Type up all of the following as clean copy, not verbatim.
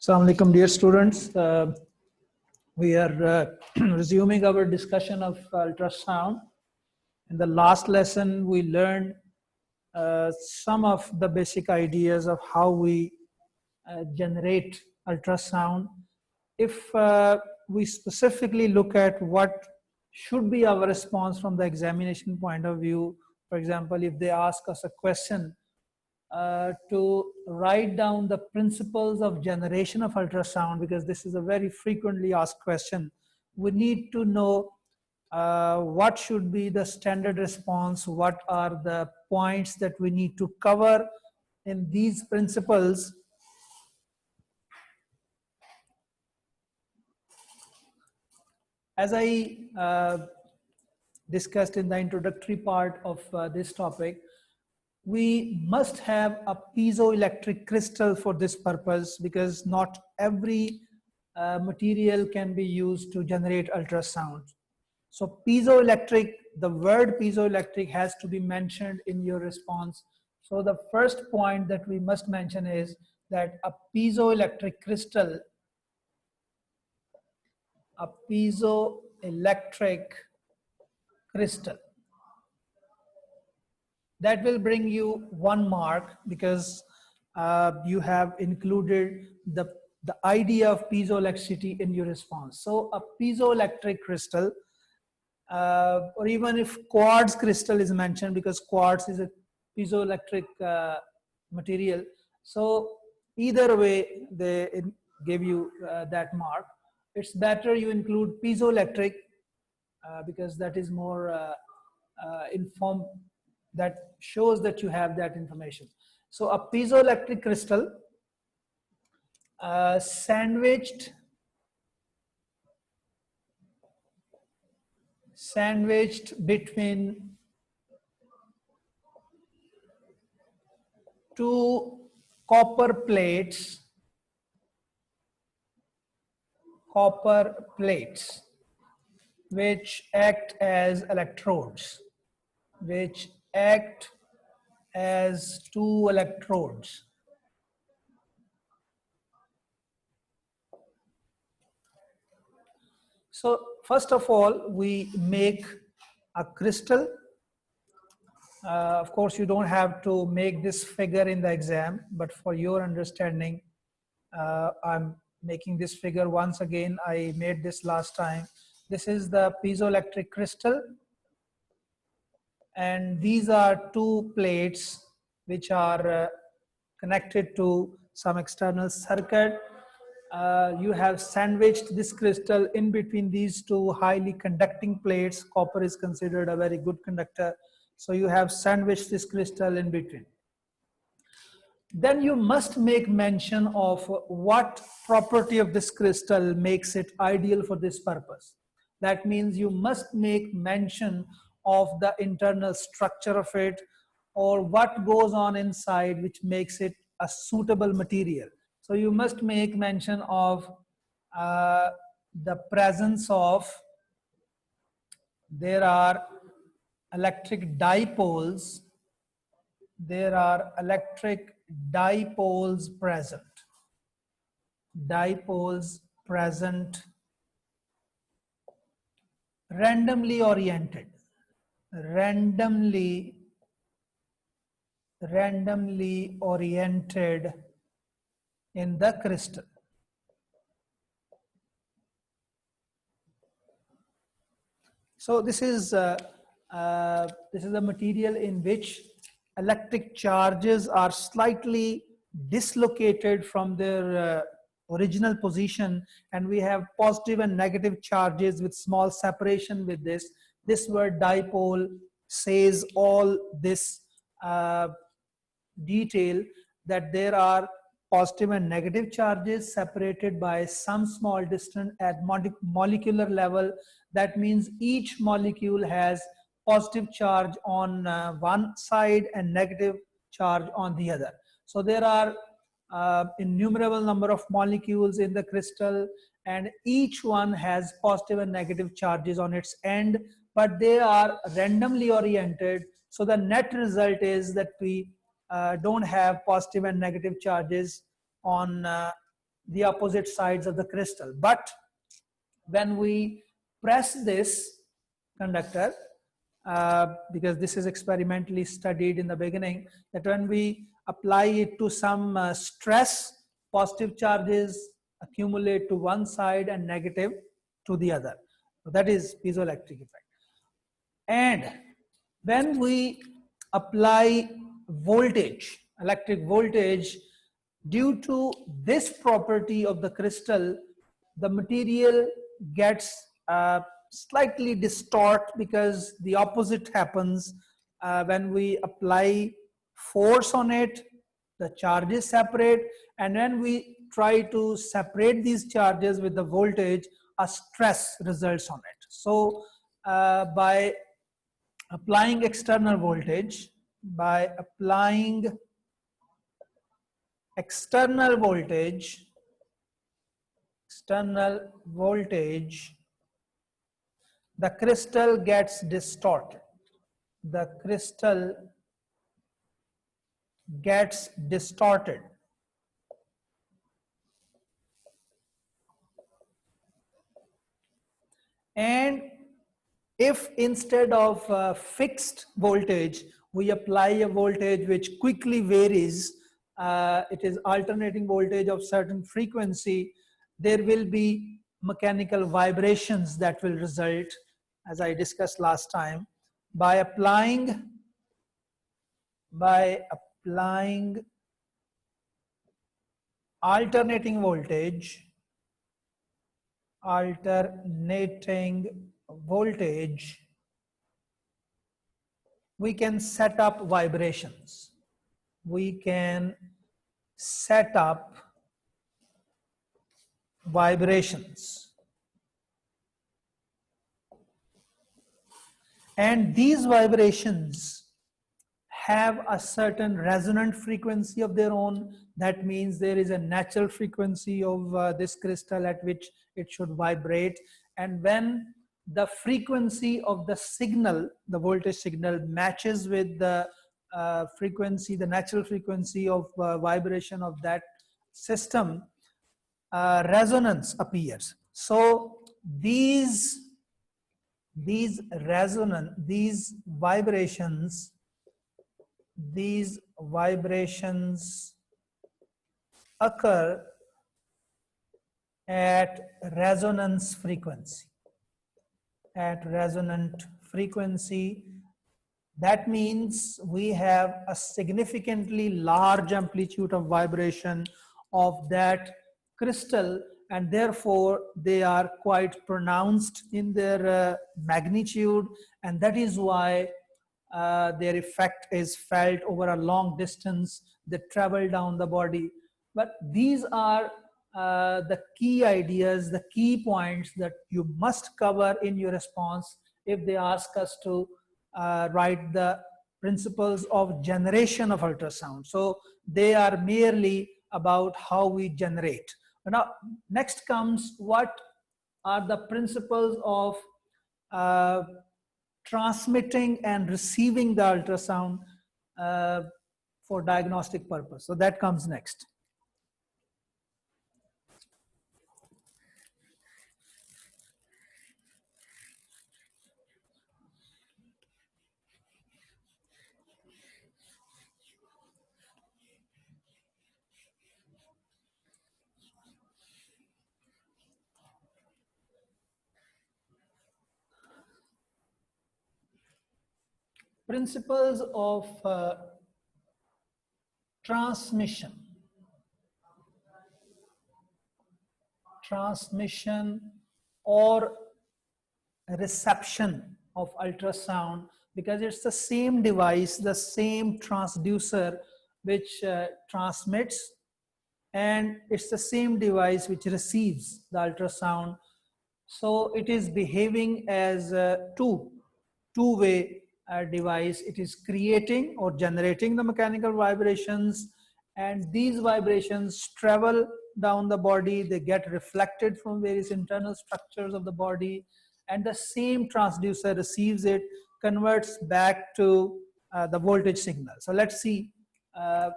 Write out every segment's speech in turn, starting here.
Assalamu alaikum, dear students. We are resuming our discussion of ultrasound. In the last lesson, we learned some of the basic ideas of how we generate ultrasound. If we specifically look at what should be our response from the examination point of view, for example, if they ask us a question, to write down the principles of generation of ultrasound, because this is a very frequently asked question. We need to know what should be the standard response, what are the points that we need to cover in these principles. As I discussed in the introductory part of this topic, we must have a piezoelectric crystal for this purpose, because not every material can be used to generate ultrasound. So piezoelectric, the word piezoelectric has to be mentioned in your response. So the first point that we must mention is that a piezoelectric crystal, that will bring you 1 mark, because you have included the idea of piezoelectricity in your response. So a piezoelectric crystal, or even if quartz crystal is mentioned, because quartz is a piezoelectric material. So either way, they give you that mark. It's better you include piezoelectric because that is more informed, that shows that you have that information. So a piezoelectric crystal sandwiched between 2 copper plates, which act as electrodes, which act as 2 electrodes. So first of all, we make a crystal. Of course, you don't have to make this figure in the exam, but for your understanding, I'm making this figure once again. I made this last time. This is the piezoelectric crystal, and these are 2 plates which are connected to some external circuit. You have sandwiched this crystal in between these 2 highly conducting plates. Copper is considered a very good conductor, so you have sandwiched this crystal in between. Then you must make mention of what property of this crystal makes it ideal for this purpose. That means you must make mention of the internal structure of it, or what goes on inside which makes it a suitable material. So you must make mention of the presence of, there are electric dipoles, present, randomly oriented in the crystal. So this is a material in which electric charges are slightly dislocated from their original position, and we have positive and negative charges with small separation with this. This word dipole says all this detail, that there are positive and negative charges separated by some small distance at molecular level. That means each molecule has positive charge on one side and negative charge on the other. So there are innumerable number of molecules in the crystal, and each one has positive and negative charges on its end, but they are randomly oriented. So the net result is that we don't have positive and negative charges on the opposite sides of the crystal. But when we press this conductor, because this is experimentally studied in the beginning, that when we apply it to some stress, positive charges accumulate to one side and negative to the other. So that is piezoelectric effect. And when we apply voltage, electric voltage, due to this property of the crystal, the material gets slightly distort, because the opposite happens. When we apply force on it, the charges separate, and when we try to separate these charges with the voltage, a stress results on it. So by applying external voltage, external voltage, the crystal gets distorted. The crystal gets distorted. And if instead of fixed voltage, we apply a voltage which quickly varies, it is alternating voltage of certain frequency, there will be mechanical vibrations that will result, as I discussed last time. By applying alternating voltage, we can set up vibrations. And these vibrations have a certain resonant frequency of their own. That means there is a natural frequency of this crystal at which it should vibrate. And when the frequency of the signal, the voltage signal, matches with the frequency, the natural frequency of vibration of that system, resonance appears. So these vibrations occur at resonant frequency. That means we have a significantly large amplitude of vibration of that crystal, and therefore they are quite pronounced in their magnitude, and that is why their effect is felt over a long distance. They travel down the body. But these are the key ideas, the key points that you must cover in your response if they ask us to write the principles of generation of ultrasound. So they are merely about how we generate. Now, next comes what are the principles of transmitting and receiving the ultrasound for diagnostic purpose. So that comes next. Principles of transmission or reception of ultrasound, because it's the same device, the same transducer which transmits, and it's the same device which receives the ultrasound. So it is behaving as a two-way device. It is creating or generating the mechanical vibrations, and these vibrations travel down the body. They get reflected from various internal structures of the body, and the same transducer receives it, converts back to the voltage signal. So let's see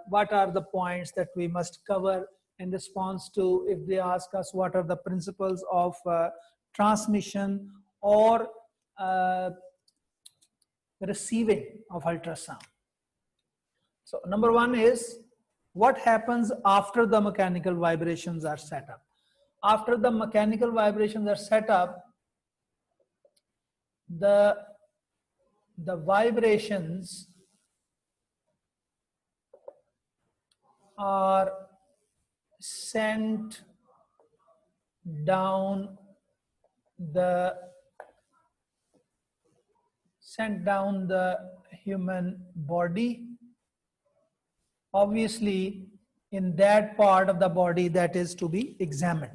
what are the points that we must cover in response to if they ask us what are the principles of transmission or receiving of ultrasound. So number one is what happens after the mechanical vibrations are set up. After the mechanical vibrations are set up, the vibrations are sent down the human body, obviously in that part of the body that is to be examined.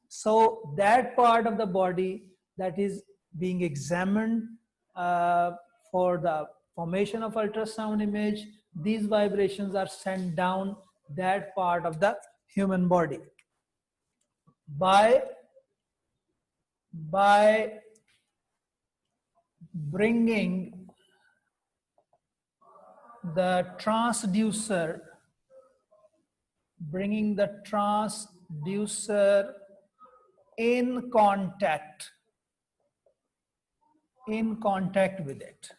So that part of the body that is being examined for the formation of ultrasound image, these vibrations are sent down that part of the human body by bringing the transducer in contact with it.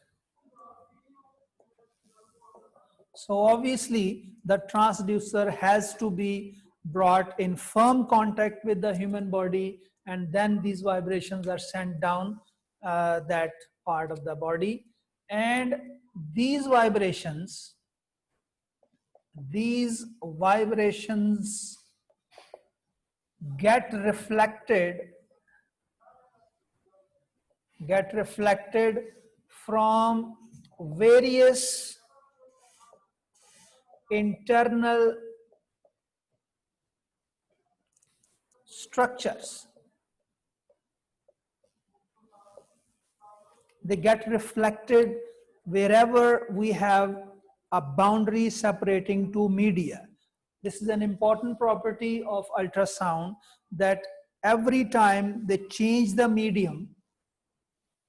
So obviously the transducer has to be brought in firm contact with the human body, and then these vibrations are sent down that part of the body, and these vibrations get reflected from various internal structures. They get reflected wherever we have a boundary separating two media. This is an important property of ultrasound, that every time they change the medium,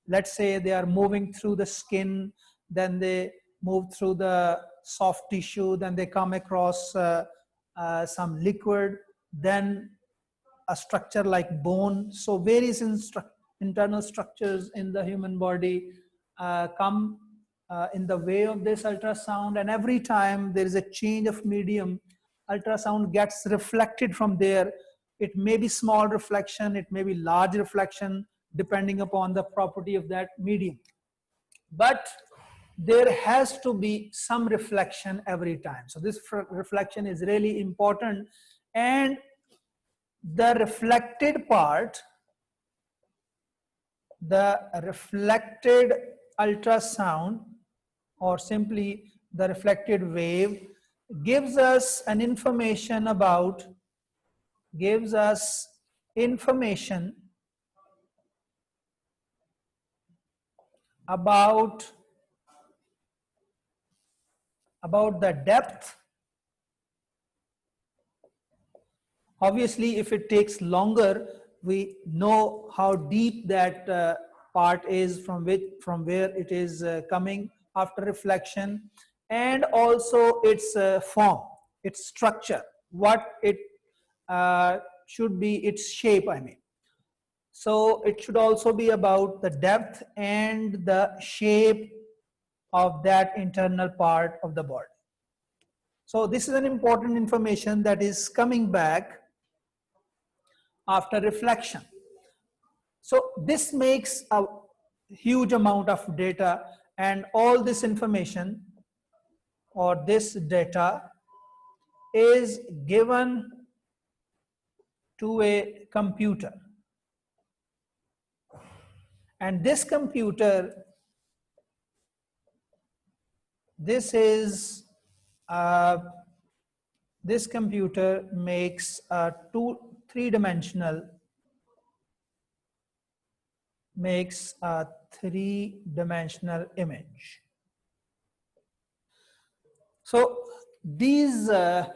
let's say they are moving through the skin, then they move through the soft tissue, then they come across some liquid, then a structure like bone. So various internal structures in the human body come in the way of this ultrasound, and every time there is a change of medium, ultrasound gets reflected from there. It may be small reflection, it may be large reflection, depending upon the property of that medium. But there has to be some reflection every time. So this reflection is really important, and the reflected part, the reflected ultrasound, or simply the reflected wave, gives us an information about the depth. Obviously, if it takes longer, we know how deep that part is from where it is coming after reflection, and also its form, its structure, what it should be, its shape, I mean. So it should also be about the depth and the shape of that internal part of the body. So this is an important information that is coming back after reflection. So this makes a huge amount of data, and all this information or this data is given to a computer, and this computer, this computer makes a three-dimensional image. So these are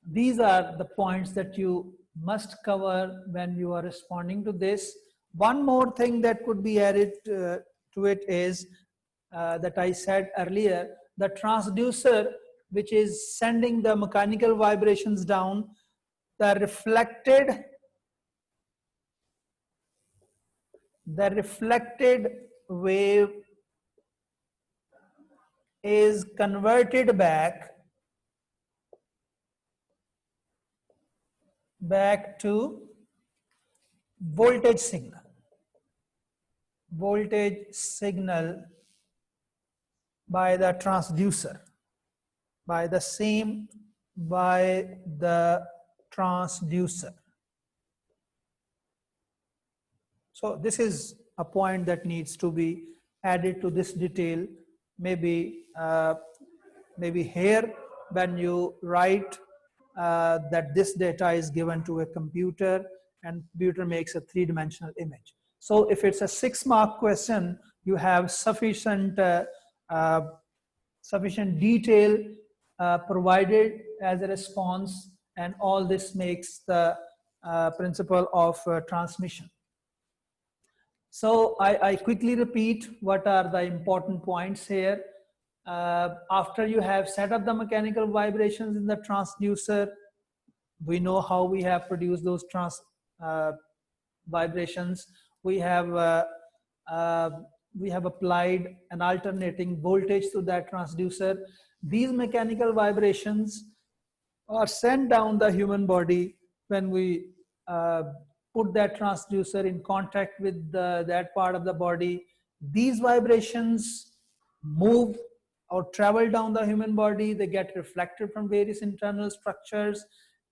the points that you must cover when you are responding to this. One more thing that could be added to it is that I said earlier, the transducer which is sending the mechanical vibrations down. The reflected wave is converted back to voltage signal by the transducer, by the transducer. So this is a point that needs to be added to this detail. Maybe here when you write that this data is given to a computer and computer makes a three-dimensional image. So if it's a 6-mark question, you have sufficient detail provided as a response, and all this makes the principle of transmission. So I quickly repeat what are the important points here. After you have set up the mechanical vibrations in the transducer, we know how we have produced those vibrations. We have applied an alternating voltage to that transducer. These mechanical vibrations are sent down the human body when we put that transducer in contact with that part of the body. These vibrations move or travel down the human body. They get reflected from various internal structures,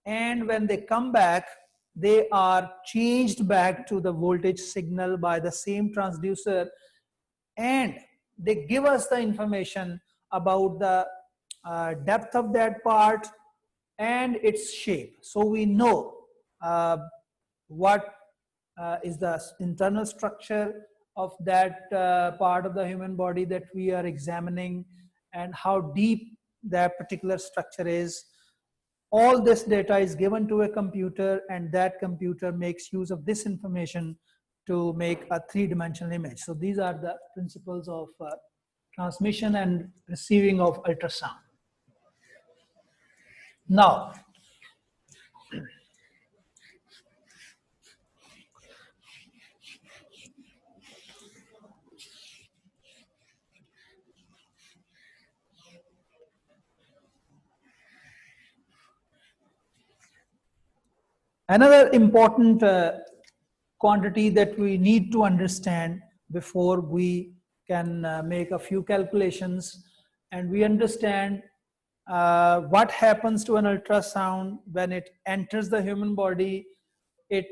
and when they come back, they are changed back to the voltage signal by the same transducer, and they give us the information about the depth of that part and its shape. So we know what is the internal structure of that part of the human body that we are examining, and how deep that particular structure is. All this data is given to a computer, and that computer makes use of this information to make a three-dimensional image. So these are the principles of transmission and receiving of ultrasound. Now, another important quantity that we need to understand before we can make a few calculations, and we understand what happens to an ultrasound when it enters the human body. It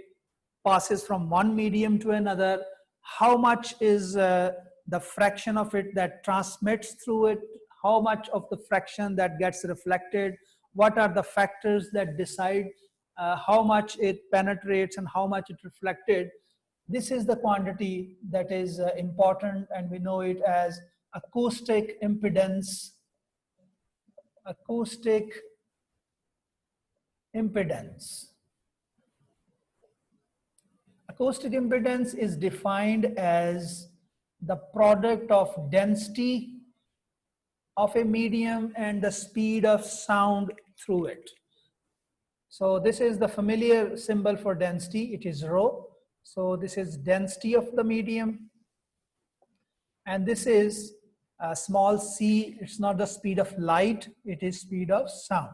passes from one medium to another. How much is the fraction of it that transmits through it? How much of the fraction that gets reflected? What are the factors that decide how much it penetrates and how much it reflected? This is the quantity that is important, and we know it as acoustic impedance. Acoustic impedance. Acoustic impedance is defined as the product of density of a medium and the speed of sound through it. So this is the familiar symbol for density. It is rho. So this is density of the medium. And this is small c. It's not the speed of light. It is speed of sound.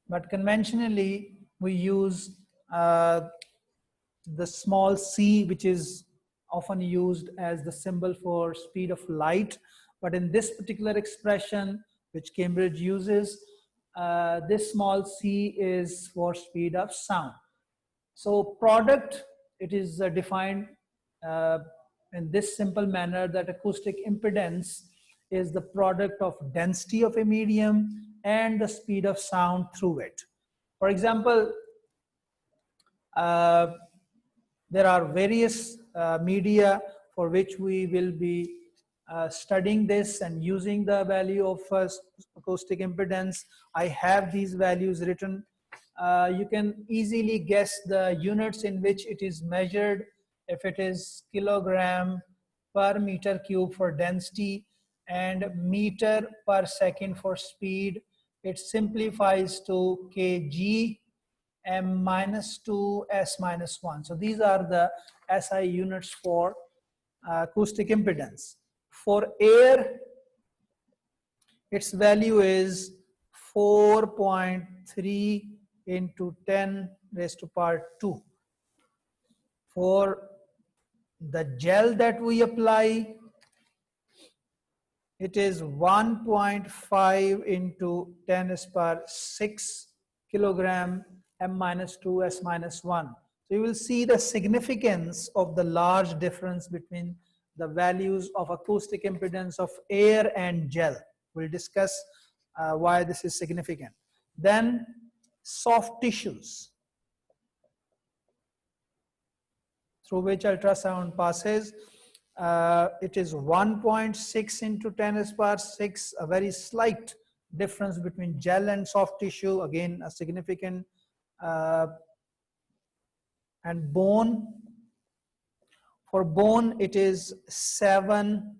But conventionally, we use the small c, which is often used as the symbol for speed of light. But in this particular expression, which Cambridge uses, this small c is for speed of sound. So product, it is defined in this simple manner, that acoustic impedance is the product of density of a medium and the speed of sound through it. For example, there are various media for which we will be studying this and using the value of acoustic impedance. I have these values written. You can easily guess the units in which it is measured. If it is kilogram per meter cube for density, and meter per second for speed. It simplifies to kg m minus 2 s minus 1. So these are the SI units for acoustic impedance. For air, its value is 4.3 into 10 raised to power 2. For the gel that we apply, it is 1.5 into 10 is power 6 kilogram m minus 2 s minus 1. So you will see the significance of the large difference between the values of acoustic impedance of air and gel. We'll discuss why this is significant. Then soft tissues through which ultrasound passes. It is 1.6 into 10 is power 6, a very slight difference between gel and soft tissue, again a significant, and bone. For bone, it is 7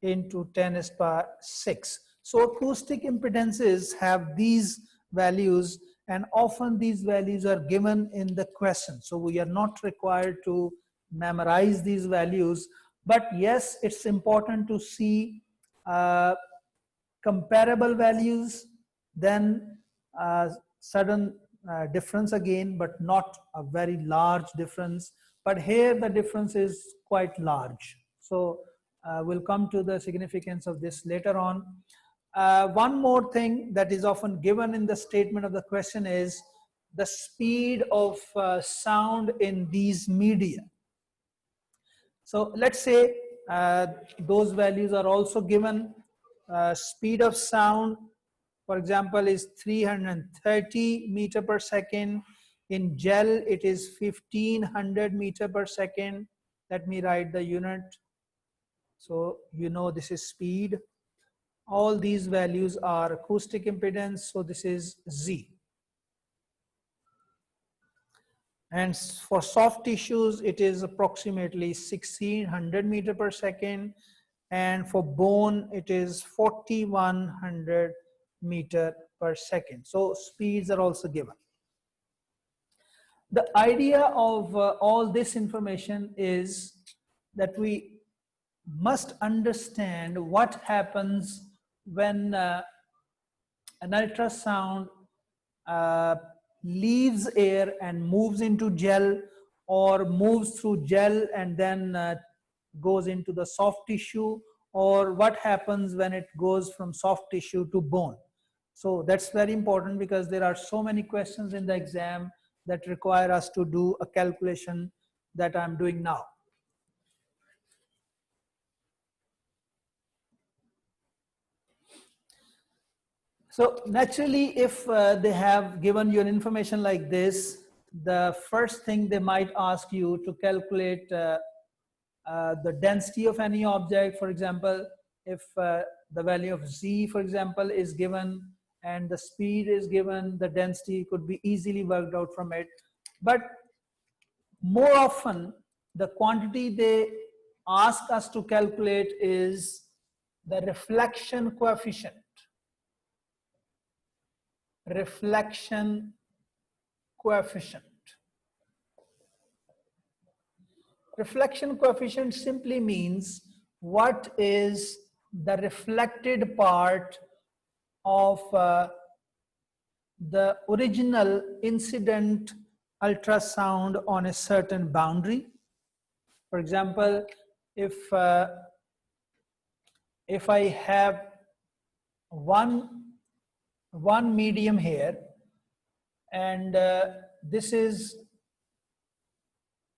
into 10 is power 6. So acoustic impedances have these values, and often these values are given in the question. So we are not required to memorize these values, but yes, it's important to see comparable values, then sudden difference again, but not a very large difference. But here the difference is quite large. So we'll come to the significance of this later on. One more thing that is often given in the statement of the question is the speed of sound in these media. So let's say those values are also given. Speed of sound, for example, is 330 meter per second. In gel, it is 1500 meter per second. Let me write the unit. So you know this is speed. All these values are acoustic impedance. So this is Z. And for soft tissues, it is approximately 1600 meter per second. And for bone, it is 4100 meter per second. So speeds are also given. The idea of all this information is that we must understand what happens when an ultrasound leaves air and moves into gel, or moves through gel and then goes into the soft tissue, or what happens when it goes from soft tissue to bone. So that's very important, because there are so many questions in the exam that require us to do a calculation that I'm doing now. So naturally, if they have given you an information like this, the first thing they might ask you to calculate the density of any object. For example, if the value of Z, for example, is given and the speed is given, the density could be easily worked out from it. But more often, the quantity they ask us to calculate is the reflection coefficient. Reflection coefficient. Reflection coefficient simply means what is the reflected part of the original incident ultrasound on a certain boundary. For example, if I have one medium here, and this is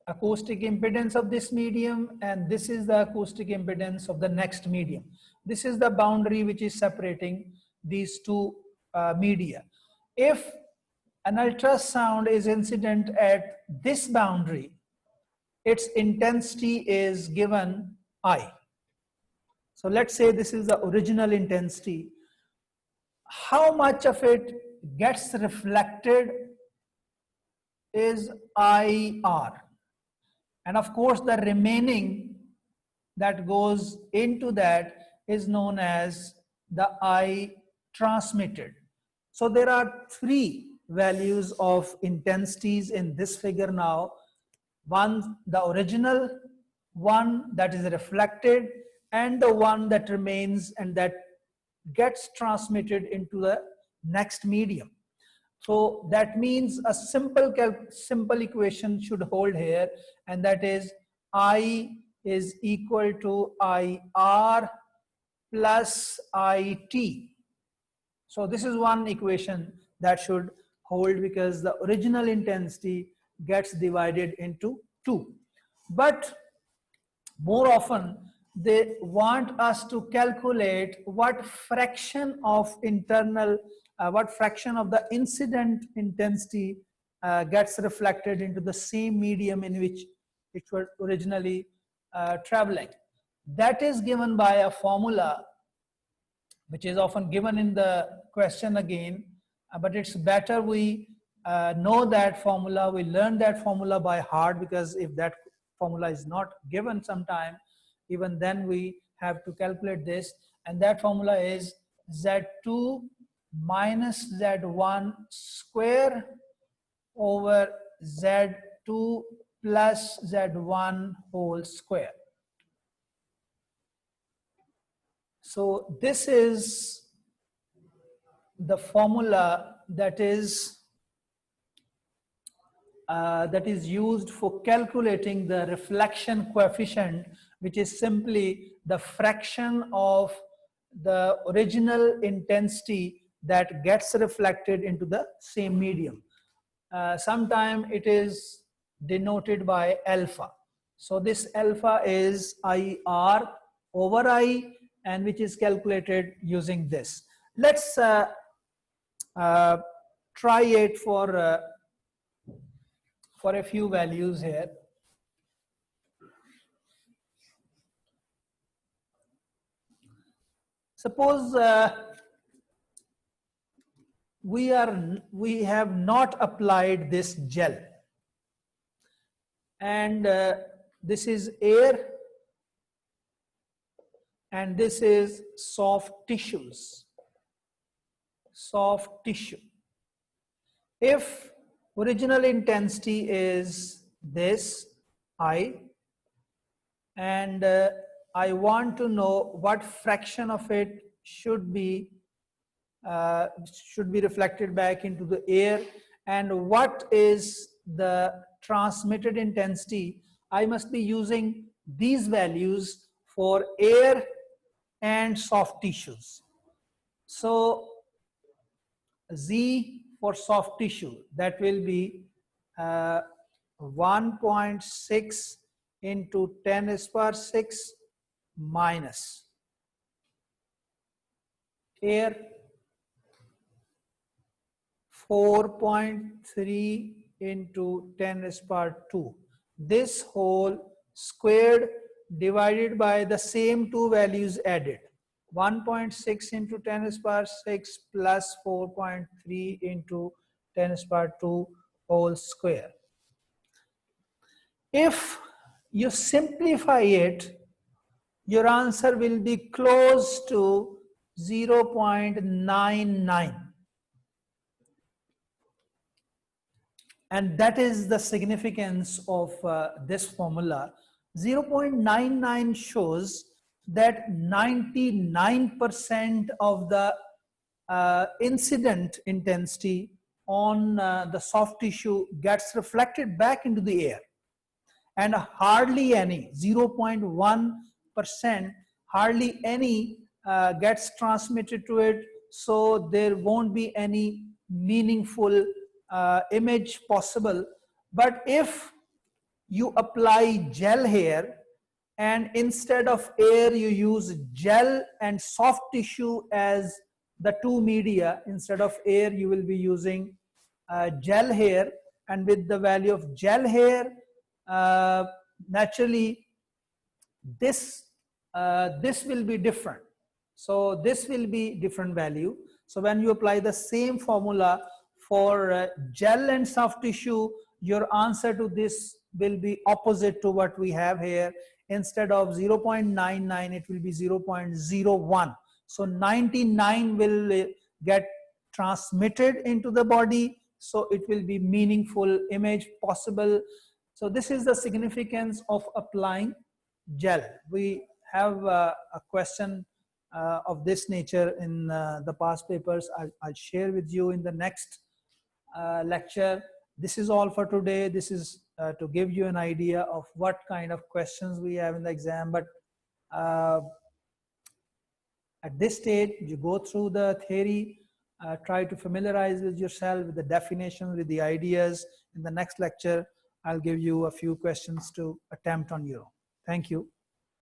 acoustic impedance of this medium, and this is the acoustic impedance of the next medium. This is the boundary which is separating these two media. If an ultrasound is incident at this boundary, its intensity is given I. So let's say this is the original intensity. How much of it gets reflected is IR. And of course, the remaining that goes into that is known as the I transmitted. So there are three values of intensities in this figure now. One, the original, one that is reflected, and the one that remains and that gets transmitted into the next medium. So that means a simple equation should hold here, and that is I is equal to IR plus IT. So this is one equation that should hold because the original intensity gets divided into two. But more often they want us to calculate what fraction of what fraction of the incident intensity gets reflected into the same medium in which it was originally traveling. That is given by a formula which is often given in the question again, but it's better we know that formula, we learn that formula by heart, because if that formula is not given sometime, even then we have to calculate this, and that formula is Z2 minus Z1 square over Z2 plus Z1 whole square. So this is the formula that is used for calculating the reflection coefficient, which is simply the fraction of the original intensity that gets reflected into the same medium. Sometimes it is denoted by alpha. So this alpha is IR over I, and which is calculated using this. Let's try it for a few values here. Suppose we have not applied this gel, and this is air and this is soft tissues. Soft tissue. If original intensity is this I, and I want to know what fraction of it should be reflected back into the air, and what is the transmitted intensity, I must be using these values for air and soft tissues. So Z for soft tissue, that will be 1.6 into 10 to the power 6 minus air 4.3 into 10 to the power 2. This whole squared divided by the same two values added. 1.6 into 10 to the power 6 plus 4.3 into 10 to the power 2 whole square. If you simplify it, your answer will be close to 0.99. And that is the significance of this formula. 0.99 shows that 99% of the incident intensity on the soft tissue gets reflected back into the air, and hardly any, 0.1%, hardly any gets transmitted to it, so there won't be any meaningful image possible. But if you apply gel here, and instead of air you use gel and soft tissue as the two media, instead of air you will be using gel here, and with the value of gel here, naturally this will be different. So this will be different value. So when you apply the same formula for gel and soft tissue, your answer to this will be opposite to what we have here. instead of 0.99 it will be 0.01. So 99 will get transmitted into the body, so it will be meaningful image possible. So this is the significance of applying gel. We have a question of this nature in the past papers. I'll share with you in the next lecture. This is all for today. This is to give you an idea of what kind of questions we have in the exam. But at this stage, you go through the theory, try to familiarize with yourself with the definition, with the ideas. In the next lecture, I'll give you a few questions to attempt on your own. Thank you.